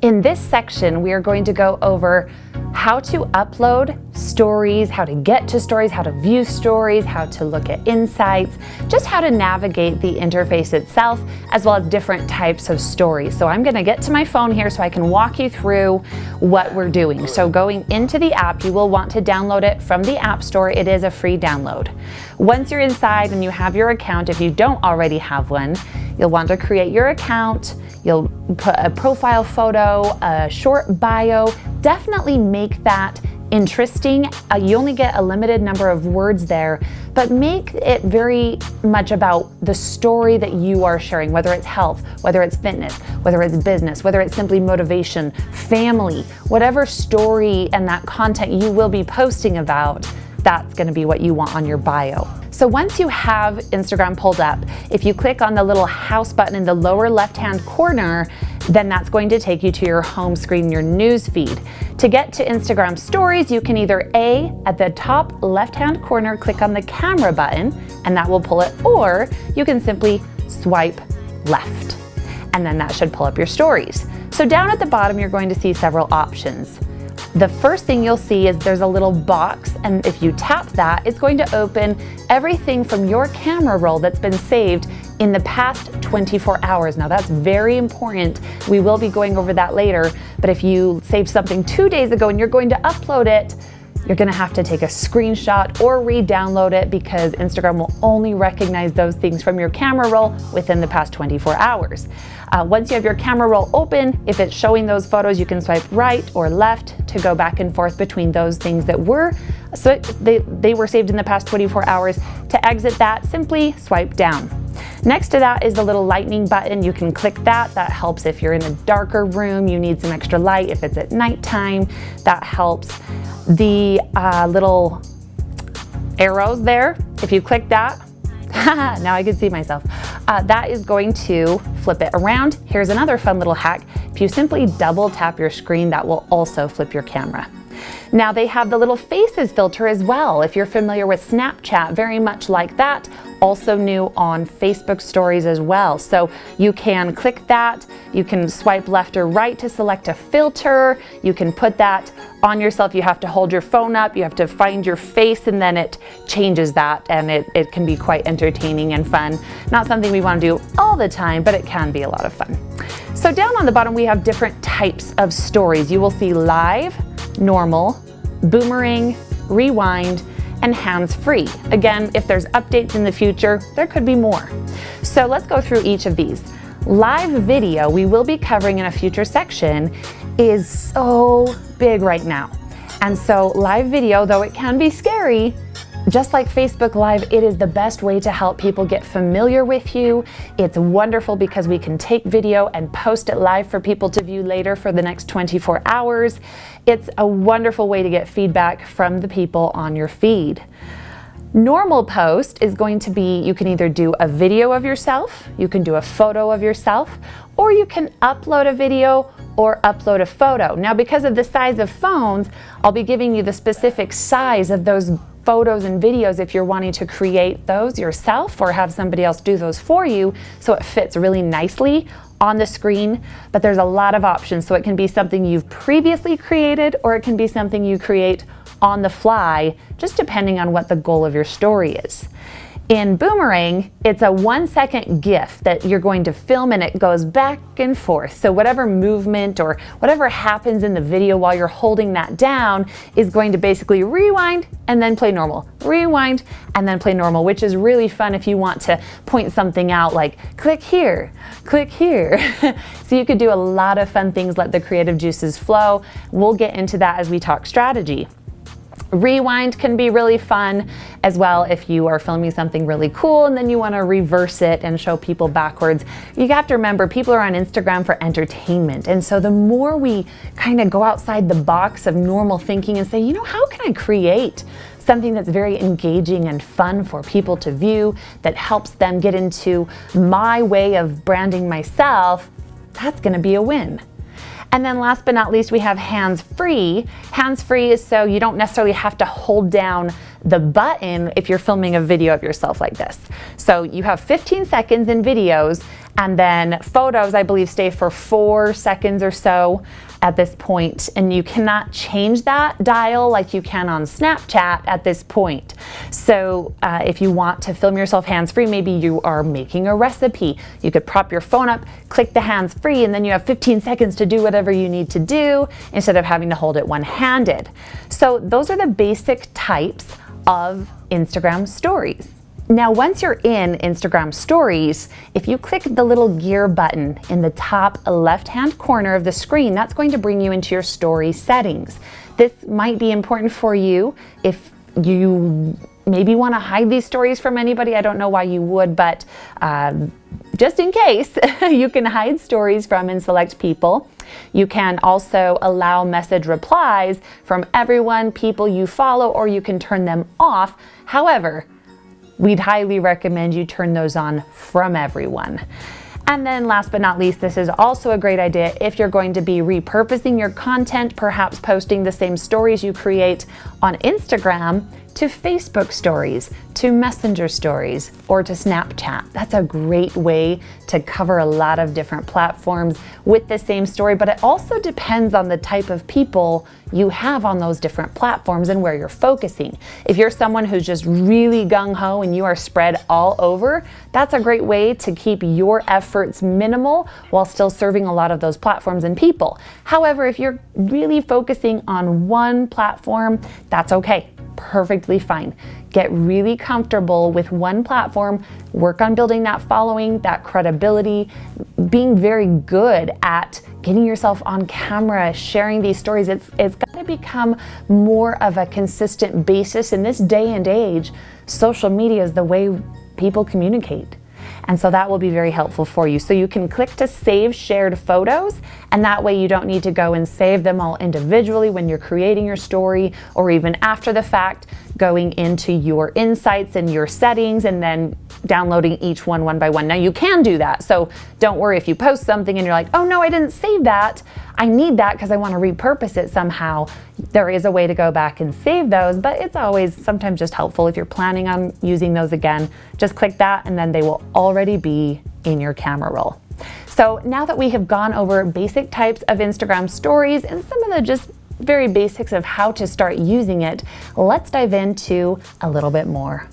In this section, we are going to go over how to upload stories, how to get to stories, how to view stories, how to look at insights, just how to navigate the interface itself, as well as different types of stories. So I'm gonna get to my phone here so I can walk you through what we're doing. So going into the app, you will want to download it from the App Store. It is a free download. Once you're inside and you have your account, if you don't already have one, you'll want to create your account. You'll put a profile photo, a short bio. Definitely make that interesting. You only get a limited number of words there, but make it very much about the story that you are sharing, whether it's health, whether it's fitness, whether it's business, whether it's simply motivation, family, whatever story and that content you will be posting about, that's going to be what you want on your bio. So once you have Instagram pulled up, if you click on the little house button in the lower left-hand corner, then that's going to take you to your home screen, your news feed. To get to Instagram stories, you can either A, at the top left-hand corner, click on the camera button, and that will pull it, or you can simply swipe left, and then that should pull up your stories. So down at the bottom, you're going to see several options. The first thing you'll see is there's a little box, and if you tap that, it's going to open everything from your camera roll that's been saved in the past 24 hours. Now that's very important. We will be going over that later, but if you saved something 2 days ago and you're going to upload it, you're gonna have to take a screenshot or re-download it because Instagram will only recognize those things from your camera roll within the past 24 hours. Once you have your camera roll open, if it's showing those photos, you can swipe right or left to go back and forth between those things that were, so they were saved in the past 24 hours. To exit that, simply swipe down. Next to that is the little lightning button. You can click that. That helps if you're in a darker room, you need some extra light. If it's at nighttime, that helps. The little arrows there, if you click that, now I can see myself. That is going to flip it around. Here's another fun little hack. If you simply double tap your screen, that will also flip your camera. Now they have the little faces filter as well. If you're familiar with Snapchat, very much like that, also new on Facebook stories as well. So you can click that, you can swipe left or right to select a filter, you can put that on yourself. You have to hold your phone up, you have to find your face, and then it changes that, and it can be quite entertaining and fun. Not something we want to do all the time, but it can be a lot of fun. So down on the bottom we have different types of stories. You will see live, normal, boomerang, rewind, and hands-free. Again, if there's updates in the future, there could be more. So let's go through each of these. Live video, we will be covering in a future section, is so big right now. And so live video, though it can be scary, just like Facebook Live, it is the best way to help people get familiar with you. It's wonderful because we can take video and post it live for people to view later for the next 24 hours. It's a wonderful way to get feedback from the people on your feed. Normal post is going to be, you can either do a video of yourself, you can do a photo of yourself, or you can upload a video or upload a photo. Now, because of the size of phones, I'll be giving you the specific size of those photos and videos if you're wanting to create those yourself or have somebody else do those for you so it fits really nicely on the screen. But there's a lot of options, so it can be something you've previously created or it can be something you create on the fly, just depending on what the goal of your story is. In Boomerang, it's a 1-second GIF that you're going to film and it goes back and forth. So whatever movement or whatever happens in the video while you're holding that down is going to basically rewind and then play normal. Rewind and then play normal, which is really fun if you want to point something out like click here, click here. So you could do a lot of fun things, let the creative juices flow. We'll get into that as we talk strategy. Rewind can be really fun as well if you are filming something really cool and then you want to reverse it and show people backwards. You have to remember, people are on Instagram for entertainment, and so the more we kind of go outside the box of normal thinking and say, you know, how can I create something that's very engaging and fun for people to view, that helps them get into my way of branding myself, that's going to be a win. And then last but not least, we have hands-free. Hands-free is so you don't necessarily have to hold down the button if you're filming a video of yourself like this. So you have 15 seconds in videos, And then photos, I believe, stay for 4 seconds or so at this point, and you cannot change that dial like you can on Snapchat at this point. So if you want to film yourself hands-free, maybe you are making a recipe, you could prop your phone up, click the hands-free, and then you have 15 seconds to do whatever you need to do instead of having to hold it one-handed. So those are the basic types of Instagram stories. Now, once you're in Instagram stories, if you click the little gear button in the top left-hand corner of the screen, that's going to bring you into your story settings. This might be important for you if you maybe want to hide these stories from anybody. I don't know why you would, but just in case, you can hide stories from and select people. You can also allow message replies from everyone, people you follow, or you can turn them off. However, we'd highly recommend you turn those on from everyone. And then last but not least, this is also a great idea if you're going to be repurposing your content, perhaps posting the same stories you create on Instagram to Facebook stories, to Messenger stories, or to Snapchat. That's a great way to cover a lot of different platforms with the same story, but it also depends on the type of people you have on those different platforms and where you're focusing. If you're someone who's just really gung-ho and you are spread all over, that's a great way to keep your efforts minimal while still serving a lot of those platforms and people. However, if you're really focusing on one platform, that's okay. Perfectly fine. Get really comfortable with one platform, work on building that following, that credibility, being very good at getting yourself on camera, sharing these stories. It's got to become more of a consistent basis. In this day and age, social media is the way people communicate. And so that will be very helpful for you. So you can click to save shared photos, and that way you don't need to go and save them all individually when you're creating your story, or even after the fact, going into your insights and your settings and then downloading each one by one. Now you can do that, so don't worry if you post something and you're like, oh no, I didn't save that. I need that because I want to repurpose it somehow. There is a way to go back and save those, but it's always sometimes just helpful if you're planning on using those again. Just click that and then they will already be in your camera roll. So now that we have gone over basic types of Instagram stories and some of the just very basics of how to start using it, let's dive into a little bit more.